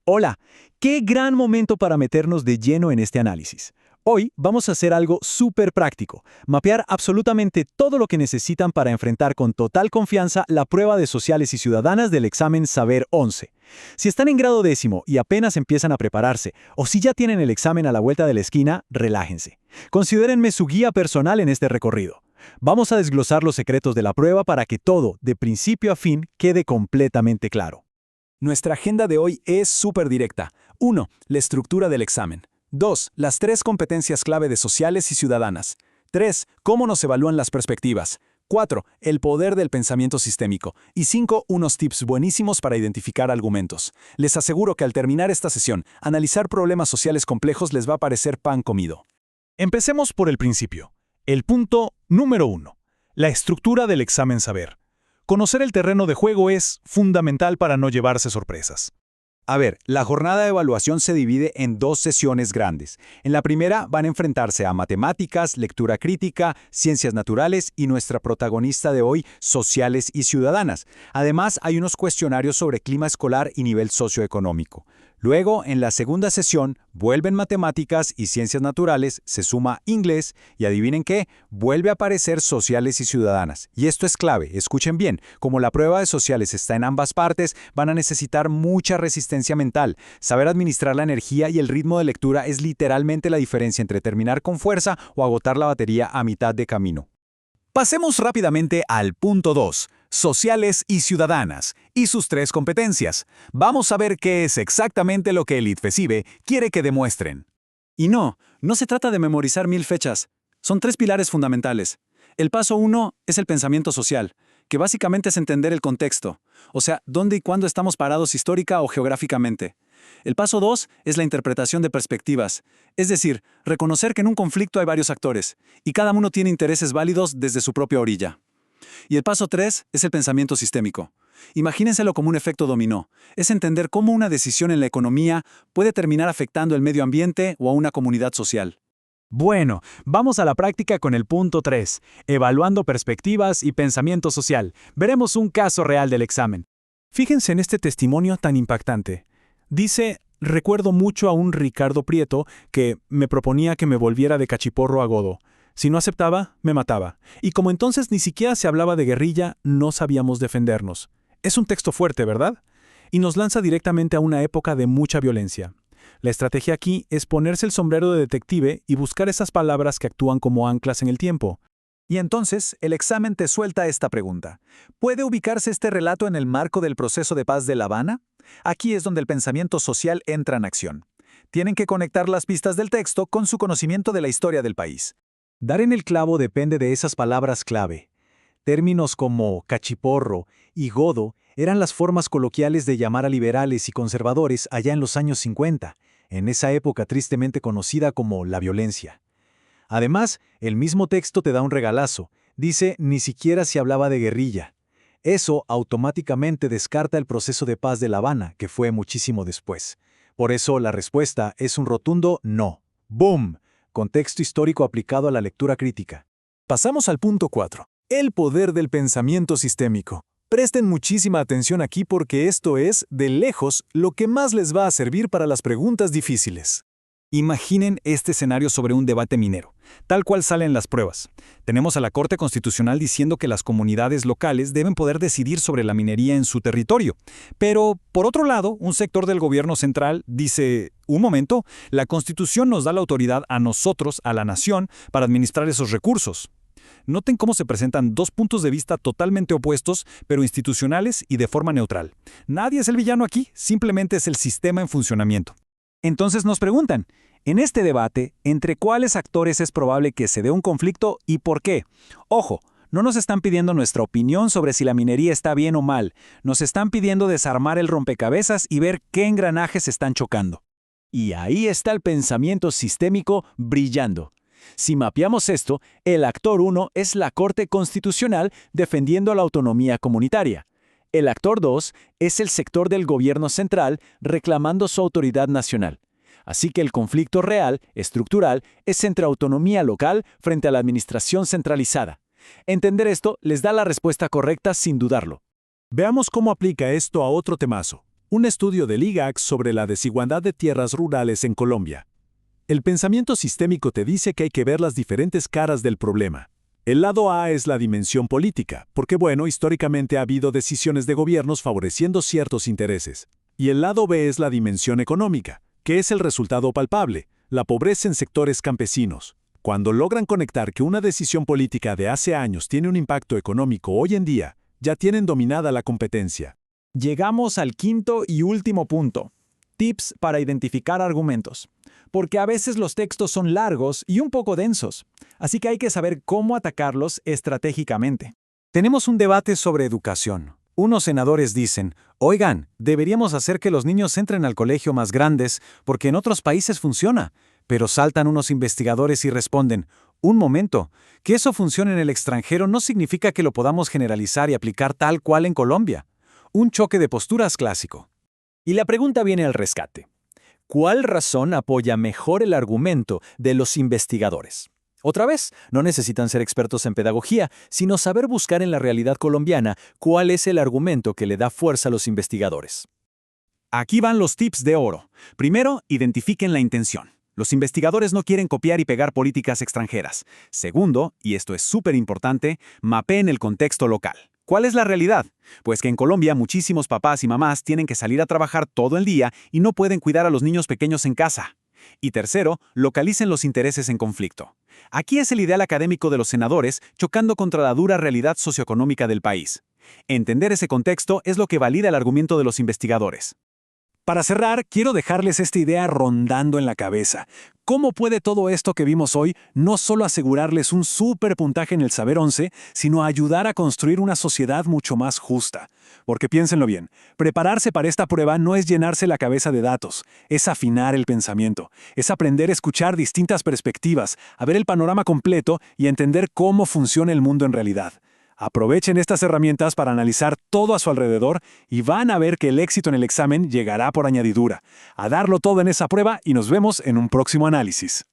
Hola, qué gran momento para meternos de lleno en este análisis. Hoy vamos a hacer algo súper práctico, mapear absolutamente todo lo que necesitan para enfrentar con total confianza la prueba de sociales y ciudadanas del examen Saber 11. Si están en grado décimo y apenas empiezan a prepararse, o si ya tienen el examen a la vuelta de la esquina, relájense. Considérenme su guía personal en este recorrido. Vamos a desglosar los secretos de la prueba para que todo, de principio a fin, quede completamente claro. Nuestra agenda de hoy es súper directa. 1. La estructura del examen. 2. Las 3 competencias clave de sociales y ciudadanas. 3. Cómo nos evalúan las perspectivas. 4. El poder del pensamiento sistémico. Y 5. Unos tips buenísimos para identificar argumentos. Les aseguro que al terminar esta sesión, analizar problemas sociales complejos les va a parecer pan comido. Empecemos por el principio. El punto número 1. La estructura del examen Saber. Conocer el terreno de juego es fundamental para no llevarse sorpresas. A ver, la jornada de evaluación se divide en 2 sesiones grandes. En la primera van a enfrentarse a matemáticas, lectura crítica, ciencias naturales y nuestra protagonista de hoy, sociales y ciudadanas. Además, hay unos cuestionarios sobre clima escolar y nivel socioeconómico. Luego, en la segunda sesión, vuelven matemáticas y ciencias naturales, se suma inglés y adivinen qué, vuelve a aparecer sociales y ciudadanas. Y esto es clave, escuchen bien, como la prueba de sociales está en ambas partes, van a necesitar mucha resistencia mental. Saber administrar la energía y el ritmo de lectura es literalmente la diferencia entre terminar con fuerza o agotar la batería a mitad de camino. Pasemos rápidamente al punto 2, sociales y ciudadanas, y sus 3 competencias. Vamos a ver qué es exactamente lo que el ITFESIBE quiere que demuestren. Y no se trata de memorizar 1000 fechas. Son 3 pilares fundamentales. El paso 1 es el pensamiento social, que básicamente es entender el contexto, o sea, dónde y cuándo estamos parados histórica o geográficamente. El paso 2 es la interpretación de perspectivas, es decir, reconocer que en un conflicto hay varios actores, y cada uno tiene intereses válidos desde su propia orilla. Y el paso 3 es el pensamiento sistémico. Imagínenselo como un efecto dominó. Es entender cómo una decisión en la economía puede terminar afectando el medio ambiente o a una comunidad social. Bueno, vamos a la práctica con el punto 3, evaluando perspectivas y pensamiento social. Veremos un caso real del examen. Fíjense en este testimonio tan impactante. Dice, recuerdo mucho a un Ricardo Prieto que me proponía que me volviera de cachiporro a godo. Si no aceptaba, me mataba. Y como entonces ni siquiera se hablaba de guerrilla, no sabíamos defendernos. Es un texto fuerte, ¿verdad? Y nos lanza directamente a una época de mucha violencia. La estrategia aquí es ponerse el sombrero de detective y buscar esas palabras que actúan como anclas en el tiempo. Y entonces, el examen te suelta esta pregunta. ¿Puede ubicarse este relato en el marco del proceso de paz de La Habana? Aquí es donde el pensamiento social entra en acción. Tienen que conectar las pistas del texto con su conocimiento de la historia del país. Dar en el clavo depende de esas palabras clave. Términos como cachiporro y godo eran las formas coloquiales de llamar a liberales y conservadores allá en los años 50, en esa época tristemente conocida como la violencia. Además, el mismo texto te da un regalazo. Dice, ni siquiera se hablaba de guerrilla. Eso automáticamente descarta el proceso de paz de La Habana, que fue muchísimo después. Por eso la respuesta es un rotundo no. ¡Boom! Contexto histórico aplicado a la lectura crítica. Pasamos al punto 4, el poder del pensamiento sistémico. Presten muchísima atención aquí porque esto es, de lejos, lo que más les va a servir para las preguntas difíciles. Imaginen este escenario sobre un debate minero, tal cual sale en las pruebas. Tenemos a la Corte Constitucional diciendo que las comunidades locales deben poder decidir sobre la minería en su territorio. Pero, por otro lado, un sector del gobierno central dice, un momento, la Constitución nos da la autoridad a nosotros, a la nación, para administrar esos recursos. Noten cómo se presentan 2 puntos de vista totalmente opuestos, pero institucionales y de forma neutral. Nadie es el villano aquí, simplemente es el sistema en funcionamiento. Entonces nos preguntan, en este debate, ¿entre cuáles actores es probable que se dé un conflicto y por qué? Ojo, no nos están pidiendo nuestra opinión sobre si la minería está bien o mal, nos están pidiendo desarmar el rompecabezas y ver qué engranajes están chocando. Y ahí está el pensamiento sistémico brillando. Si mapeamos esto, el actor 1 es la Corte Constitucional defendiendo la autonomía comunitaria. El actor 2 es el sector del gobierno central reclamando su autoridad nacional. Así que el conflicto real, estructural, es entre autonomía local frente a la administración centralizada. Entender esto les da la respuesta correcta sin dudarlo. Veamos cómo aplica esto a otro temazo, Un estudio del IGAC sobre la desigualdad de tierras rurales en Colombia. El pensamiento sistémico te dice que hay que ver las diferentes caras del problema. El lado A es la dimensión política, porque históricamente ha habido decisiones de gobiernos favoreciendo ciertos intereses. Y el lado B es la dimensión económica, que es el resultado palpable, la pobreza en sectores campesinos. Cuando logran conectar que una decisión política de hace años tiene un impacto económico hoy en día, ya tienen dominada la competencia. Llegamos al quinto y último punto. Tips para identificar argumentos. Porque a veces los textos son largos y un poco densos, así que hay que saber cómo atacarlos estratégicamente. Tenemos un debate sobre educación. Unos senadores dicen, oigan, deberíamos hacer que los niños entren al colegio más grandes porque en otros países funciona. Pero saltan unos investigadores y responden, un momento, que eso funcione en el extranjero no significa que lo podamos generalizar y aplicar tal cual en Colombia. Un choque de posturas clásico. Y la pregunta viene al rescate. ¿Cuál razón apoya mejor el argumento de los investigadores? Otra vez, no necesitan ser expertos en pedagogía, sino saber buscar en la realidad colombiana cuál es el argumento que le da fuerza a los investigadores. Aquí van los tips de oro. Primero, identifiquen la intención. Los investigadores no quieren copiar y pegar políticas extranjeras. Segundo, y esto es súper importante, mapeen el contexto local. ¿Cuál es la realidad? Pues que en Colombia muchísimos papás y mamás tienen que salir a trabajar todo el día y no pueden cuidar a los niños pequeños en casa. Y tercero, localicen los intereses en conflicto. Aquí es el ideal académico de los senadores chocando contra la dura realidad socioeconómica del país. Entender ese contexto es lo que valida el argumento de los investigadores. Para cerrar, quiero dejarles esta idea rondando en la cabeza. ¿Cómo puede todo esto que vimos hoy no solo asegurarles un súper puntaje en el Saber 11, sino ayudar a construir una sociedad mucho más justa? Porque piénsenlo bien, prepararse para esta prueba no es llenarse la cabeza de datos, es afinar el pensamiento, es aprender a escuchar distintas perspectivas, a ver el panorama completo y a entender cómo funciona el mundo en realidad. Aprovechen estas herramientas para analizar todo a su alrededor y van a ver que el éxito en el examen llegará por añadidura. A darlo todo en esa prueba y nos vemos en un próximo análisis.